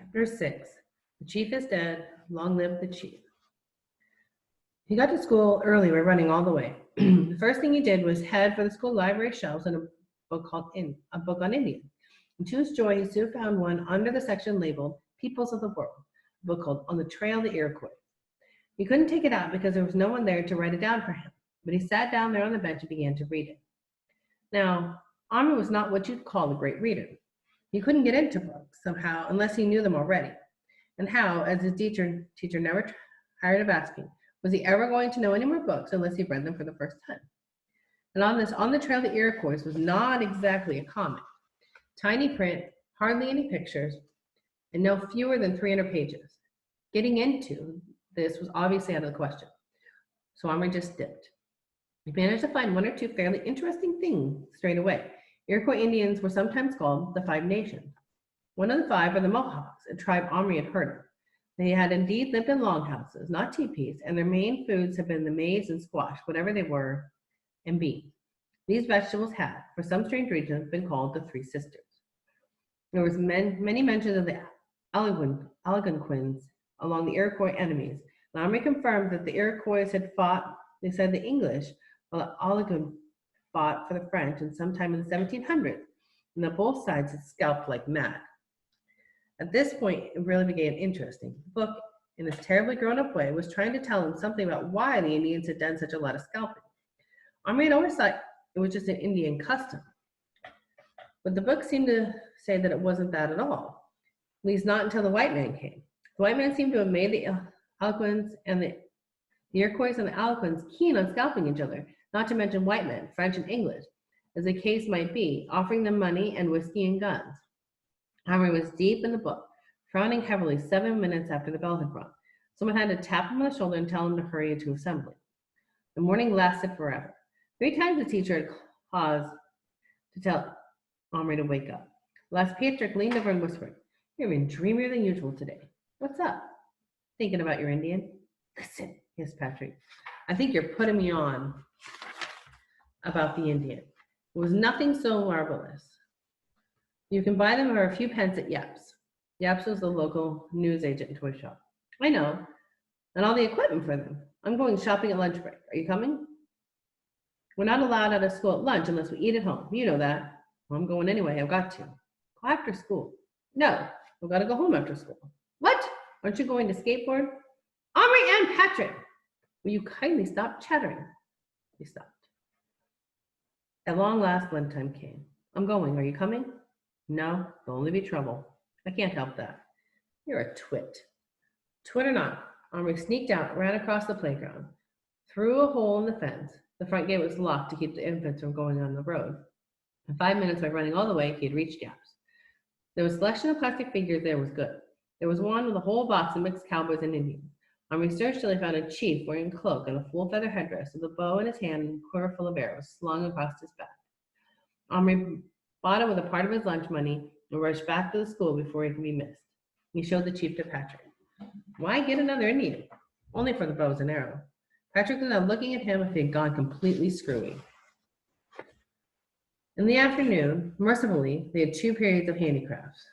Chapter 6. The chief is dead. Long live the chief. He got to school early by running all the way. The first thing he did was head for the school library shelves and a book on India. And to his joy, he soon found one under the section labeled Peoples of the World, a book called On the Trail of the Iroquois. He couldn't take it out because there was no one there to write it down for him, but he sat down there on the bench and began to read it. Now, Omri was not what you'd call a great reader. He couldn't get into books somehow unless he knew them already. And how, as his teacher never tired of asking, was he ever going to know any more books unless he read them for the first time? And On the Trail of the Iroquois was not exactly a comic. Tiny print, hardly any pictures, and no fewer than 300 pages. Getting into this was obviously out of the question. So Omri just dipped. He managed to find one or two fairly interesting things straight away. Iroquois Indians were sometimes called the Five Nations. One of the five are the Mohawks, a tribe Omri had heard of. They had indeed lived in longhouses, not teepees, and their main foods had been the maize and squash, whatever they were, and beans. These vegetables had, for some strange reason, been called the Three Sisters. There was many mentions of the Algonquins along the Iroquois enemies. And Omri confirmed that the Iroquois had fought, they said, the English, while the Algonquins fought for the French in sometime in the 1700s, and that both sides had scalped like mad. At this point, it really became interesting. The book, in this terribly grown-up way, was trying to tell him something about why the Indians had done such a lot of scalping. Omri had always thought it was just an Indian custom, but the book seemed to say that it wasn't that at all, at least not until the white man came. The white man seemed to have made the Algonquins and the Iroquois and the Algonquins keen on scalping each other, not to mention white men, French and English, as the case might be, offering them money and whiskey and guns. Omri was deep in the book, frowning heavily 7 minutes after the bell had rung. Someone had to tap him on the shoulder and tell him to hurry into assembly. The morning lasted forever. 3 times the teacher had paused to tell Omri to wake up. Last, Patrick leaned over and whispered, "You're even dreamier than usual today. What's up? Thinking about your Indian?" "Listen," hissed Patrick. "I think you're putting me on about the Indian. It was nothing so marvelous. You can buy them for a few pence at Yaps." Yaps was the local newsagent and toy shop. "I know, and all the equipment for them. I'm going shopping at lunch break. Are you coming?" "We're not allowed out of school at lunch unless we eat at home. You know that." "Well, I'm going anyway. I've got to." "Go after school." "No, we've got to go home after school." "What? Aren't you going to skateboard?" "Omri and Patrick, will you kindly stop chattering?" He stopped. At long last, lunchtime came. "I'm going. Are you coming?" "No, there'll only be trouble. I can't help that." "You're a twit." Twit or not, Omri sneaked out, ran across the playground, through a hole in the fence. The front gate was locked to keep the infants from going on the road. In 5 minutes, by running all the way, he had reached Yaps. There was a selection of plastic figures there was good. There was one with a whole box of mixed cowboys and Indians. Omri searched till he found a chief wearing a cloak and a full feather headdress with a bow in his hand and a quiver full of arrows slung across his back. Omri bought it with a part of his lunch money and rushed back to the school before he could be missed. He showed the chief to Patrick. Why get another Indian? Only for the bows and arrows. Patrick was now looking at him if he had gone completely screwy. In the afternoon, mercifully, they had 2 periods of handicrafts.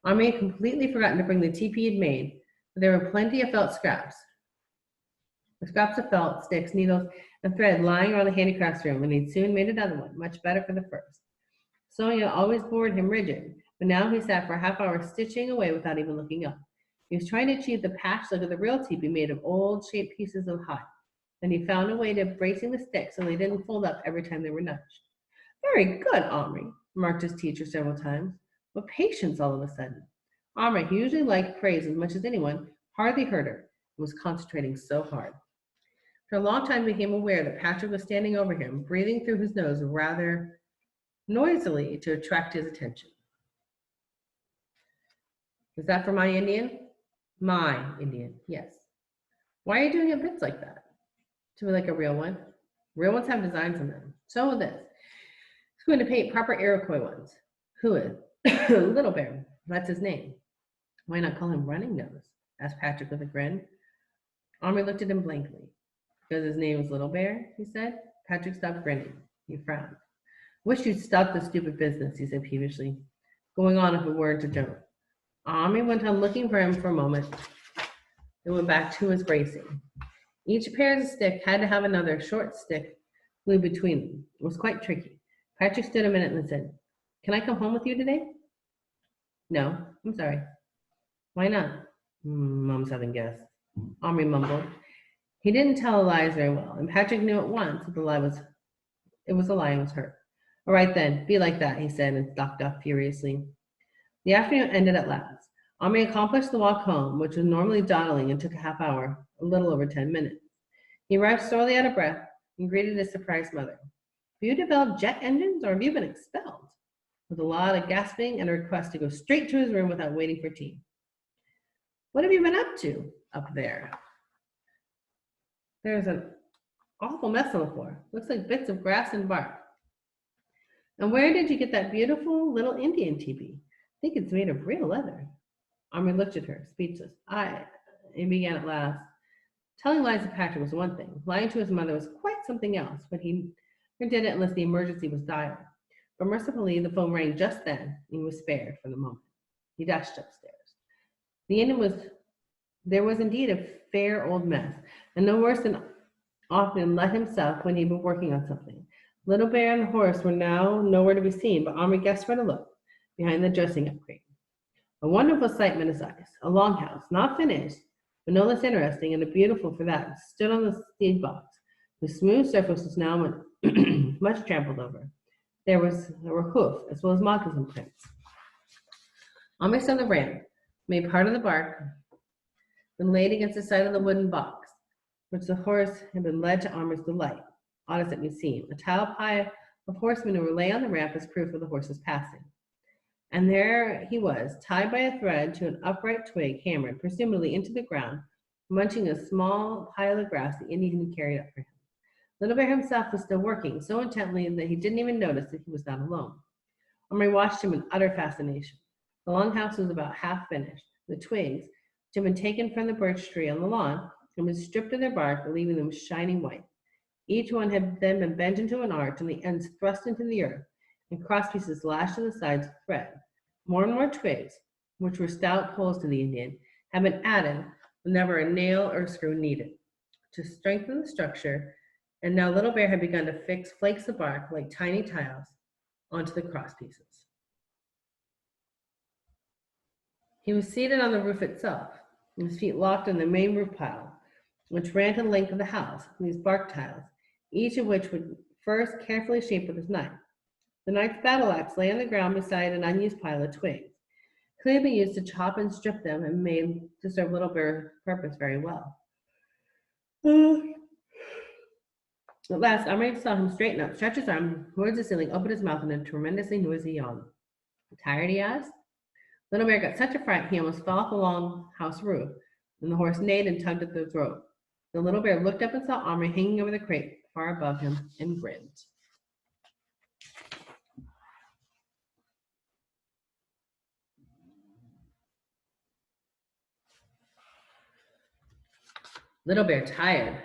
Omri had completely forgotten to bring the teepee he'd made, but there were plenty of felt scraps. The scraps of felt, sticks, needles, and thread lying around the handicrafts room, and he'd soon made another one, much better for the first. Sewing had always bored him rigid, but now he sat for a half hour stitching away without even looking up. He was trying to achieve the patch look of the real teepee made of old shaped pieces of hide. Then he found a way to bracing the sticks so they didn't fold up every time they were nudged. "Very good, Omri," remarked his teacher several times. What patience all of a sudden. Omri, who usually liked praise as much as anyone, hardly heard her and was concentrating so hard. For a long time he became aware that Patrick was standing over him, breathing through his nose rather noisily to attract his attention. "Is that for my Indian?" "My Indian, yes." "Why are you doing it bits like that?" "To be like a real one. Real ones have designs on them. So will this. He's going to paint proper Iroquois ones." "Who is?" "Little Bear. That's his name." "Why not call him Running Nose?" asked Patrick with a grin. Omri looked at him blankly. "Because his name is Little Bear," he said. Patrick stopped grinning. He frowned. "Wish you'd stop this stupid business," he said peevishly. "Going on if it weren't a joke." Omri went on looking for him for a moment, then went back to his racing. Each pair of stick had to have another short stick glued between them. It was quite tricky. Patrick stood a minute and said, "Can I come home with you today?" "No, I'm sorry." "Why not?" Mom second guessed. Omri mumbled. He didn't tell lies very well, and Patrick knew at once that it was a lie and was hurt. "All right then, be like that," he said, and stalked off furiously. The afternoon ended at last. Omri accomplished the walk home, which was normally dawdling and took a half hour, a little over 10 minutes. He arrived sorely out of breath and greeted his surprised mother. "Have you developed jet engines, or have you been expelled?" With a lot of gasping and a request to go straight to his room without waiting for tea. "What have you been up to up there?" "There's an awful mess on the floor. Looks like bits of grass and bark." "And where did you get that beautiful little Indian teepee? I think it's made of real leather." Omri looked at her, speechless. He began at last. Telling lies to Patrick was one thing. Lying to his mother was quite something else, but he never did it unless the emergency was dire. But mercifully, the phone rang just then, and he was spared for the moment. He dashed upstairs. There was indeed a fair old mess, and no worse than often let himself when he'd been working on something. Little Bear and the horse were now nowhere to be seen, but Omri guessed where to look, behind the dressing up crate. A wonderful sight met his eyes. A longhouse, not finished, but no less interesting, and beautiful for that, stood on the seed box, whose smooth surface was now much trampled over. There were hoofs as well as moccasin prints. Almost on the ram, made part of the bark, been laid against the side of the wooden box, which the horse had been led to Omri's delight. Odd as it may seem, a towel pile of horse manure lay on the ramp as proof of the horse's passing. And there he was, tied by a thread to an upright twig, hammered, presumably into the ground, munching a small pile of grass the Indian had carried up for him. Little Bear himself was still working, so intently that he didn't even notice that he was not alone. Omri watched him in utter fascination. The long house was about half finished. The twigs, which had been taken from the birch tree on the lawn, had been stripped of their bark, leaving them shining white. Each one had then been bent into an arch and the ends thrust into the earth, and crosspieces lashed to the sides with thread. More and more twigs, which were stout poles to the Indian, had been added, but never a nail or screw needed, to strengthen the structure, and now Little Bear had begun to fix flakes of bark like tiny tiles onto the crosspieces. He was seated on the roof itself, and his feet locked on the main roof pile, which ran to the length of the house, these bark tiles, each of which would first carefully shape with his knife. The knight's battle axe lay on the ground beside an unused pile of twigs. Clearly used to chop and strip them and made to serve Little Bear's purpose very well. At last, Omri saw him straighten up, stretch his arm towards the ceiling, open his mouth in a tremendously noisy yawn. "Tired?" he asked. Little Bear got such a fright he almost fell off the long house roof, and the horse neighed and tugged at the rope. The Little Bear looked up and saw Omri hanging over the crate far above him and grinned. Little Bear tired.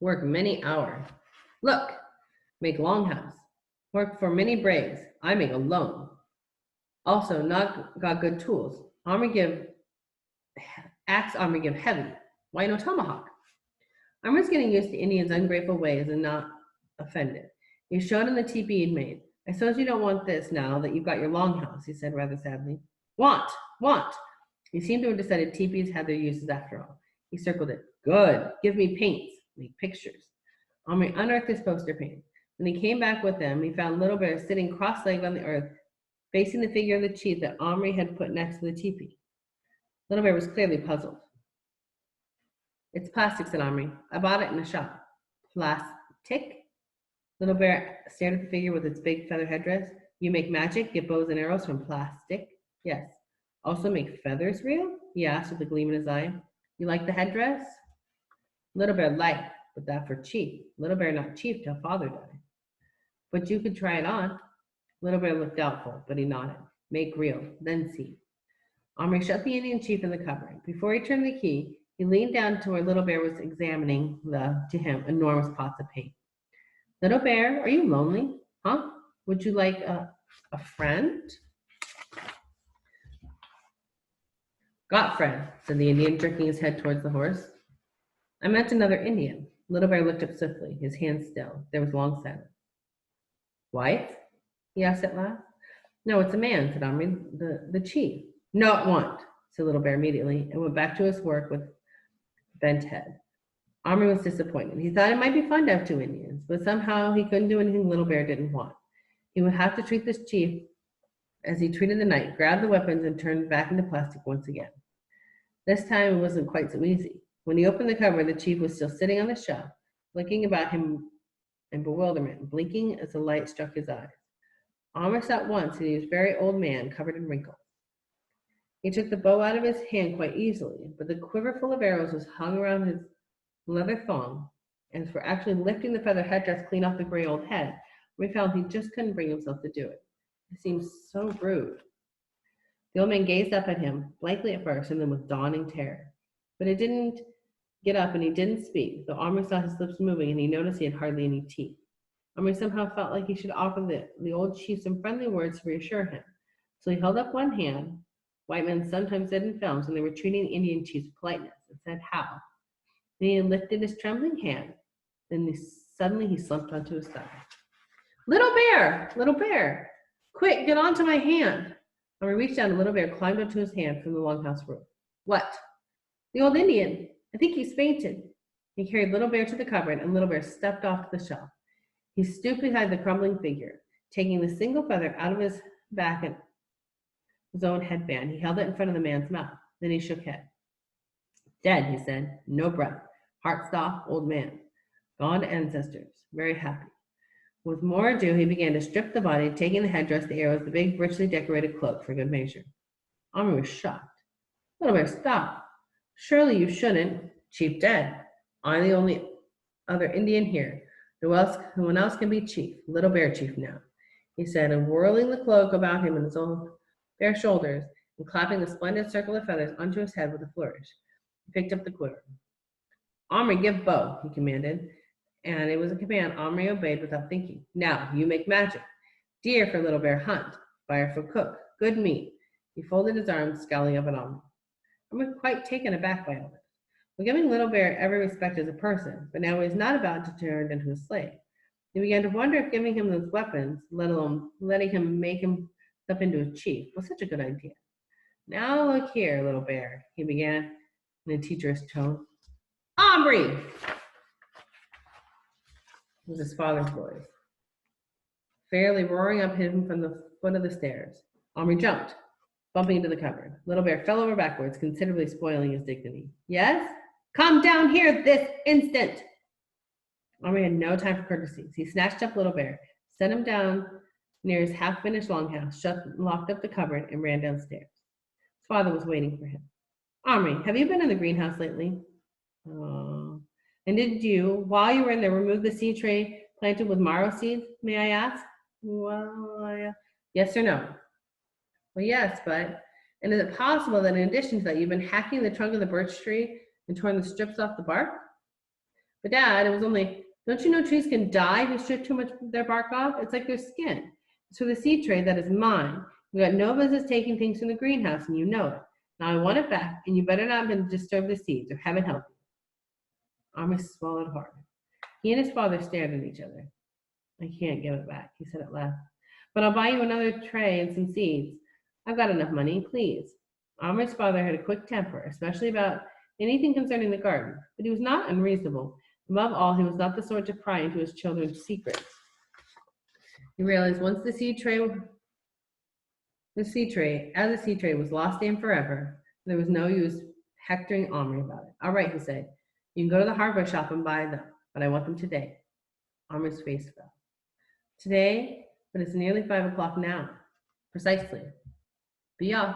Work many hours. Look, make longhouse. Work for many braves. I make alone. Also, not got good tools. Omri give heavy. Why no tomahawk? Omri's getting used to Indians' ungrateful ways and not offended. He showed him the teepee he'd made. "I suppose you don't want this now that you've got your longhouse," he said rather sadly. Want. He seemed to have decided teepees had their uses after all. He circled it. "Good. Give me paints. Make pictures." Omri unearthed his poster paint. When he came back with them, he found Little Bear sitting cross-legged on the earth, facing the figure of the chief that Omri had put next to the teepee. Little Bear was clearly puzzled. "It's plastic," said Omri. "I bought it in a shop." "Plastic?" Little Bear stared at the figure with its big feather headdress. "You make magic, get bows and arrows from plastic?" "Yes." "Also make feathers real?" he asked with a gleam in his eye. "You like the headdress?" Little Bear liked, but that for cheap. Little Bear not cheap till father died. "But you could try it on." Little Bear looked doubtful, but he nodded. "Make real, then see." Omri shut the Indian chief in the cupboard. Before he turned the key, he leaned down to where Little Bear was examining to him, enormous pots of paint. "Little Bear, are you lonely? Huh? Would you like a friend?" Gottfried, said the Indian, jerking his head towards the horse. I meant another Indian. Little Bear looked up swiftly, his hands still. There was long silence. Wife? He asked at last. No, it's a man, said Omri, the chief. No, it won't, said Little Bear immediately, and went back to his work with bent head. Omri was disappointed. He thought it might be fun to have two Indians, but somehow he couldn't do anything Little Bear didn't want. He would have to treat this chief as he treated the knight, grab the weapons, and turn back into plastic once again. This time it wasn't quite so easy. When he opened the cover, the chief was still sitting on the shelf, looking about him in bewilderment, blinking as the light struck his eyes. Omri saw at once that he was a very old man, covered in wrinkles. He took the bow out of his hand quite easily, but the quiver full of arrows was hung around his leather thong, and as for actually lifting the feather headdress clean off the gray old head, we found he just couldn't bring himself to do it. It seemed so rude. The old man gazed up at him, blankly at first, and then with dawning terror. But he didn't get up and he didn't speak, though Omri saw his lips moving and he noticed he had hardly any teeth. Omri somehow felt like he should offer the old chief some friendly words to reassure him. So he held up one hand. White men sometimes did in films when they were treating Indian chiefs with politeness, and said, "How?" Then he lifted his trembling hand. Then suddenly he slumped onto his stomach. Little Bear, quick, get onto my hand. Omri reached down, and Little Bear climbed onto his hand from the longhouse roof. What? The old Indian. I think he's fainted. He carried Little Bear to the cupboard, and Little Bear stepped off the shelf. He stooped beside the crumbling figure, taking the single feather out of his back and his own headband. He held it in front of the man's mouth. Then he shook head. Dead, he said. No breath. Heart stopped, old man. Gone to ancestors. Very happy. With more ado, he began to strip the body, taking the headdress, the arrows, the big, richly decorated cloak for good measure. Omri was shocked. Little Bear, stop. Surely you shouldn't. Chief dead. I'm the only other Indian here. No one else can be chief. Little Bear chief now, he said, and whirling the cloak about him and his own bare shoulders, and clapping the splendid circle of feathers onto his head with a flourish. He picked up the quiver. Omri, give bow, he commanded, and it was a command Omri obeyed without thinking. Now, you make magic. Deer for Little Bear hunt, fire for cook, good meat. He folded his arms, scowling up at Omri. Omri was quite taken aback by all this. We're giving Little Bear every respect as a person, but now he was not about to turn into a slave. He began to wonder if giving him those weapons, let alone letting him make himself into a chief, was such a good idea. Now look here, Little Bear, he began in a teacher's tone. Omri! It was his father's voice, fairly roaring up him from the foot of the stairs. Omri jumped, bumping into the cupboard. Little Bear fell over backwards, considerably spoiling his dignity. Yes? Come down here this instant! Omri had no time for courtesies. He snatched up Little Bear, set him down near his half-finished longhouse, locked up the cupboard, and ran downstairs. His father was waiting for him. Omri, have you been in the greenhouse lately? Oh. And did you, while you were in there, remove the seed tray planted with marrow seeds, may I ask? Well, yes or no? Well, yes, but, and is it possible that in addition to that, you've been hacking the trunk of the birch tree and torn the strips off the bark? But Dad, it was only, don't you know trees can die if you strip too much of their bark off? It's like their skin. It's for the seed tray that is mine. You got no business taking things from the greenhouse, and you know it. Now I want it back, and you better not disturb the seeds, or heaven help you. Omri swallowed hard. He and his father stared at each other. I can't give it back, he said at last. But I'll buy you another tray and some seeds. I've got enough money, please. Omri's father had a quick temper, especially about anything concerning the garden, but he was not unreasonable. Above all, he was not the sort to pry into his children's secrets. He realized once the seed tray was lost to him forever, there was no use hectoring Omri about it. All right, he said, you can go to the hardware shop and buy them, but I want them today. Omri's face fell. Today? But it's nearly 5 o'clock now. Precisely. Be off.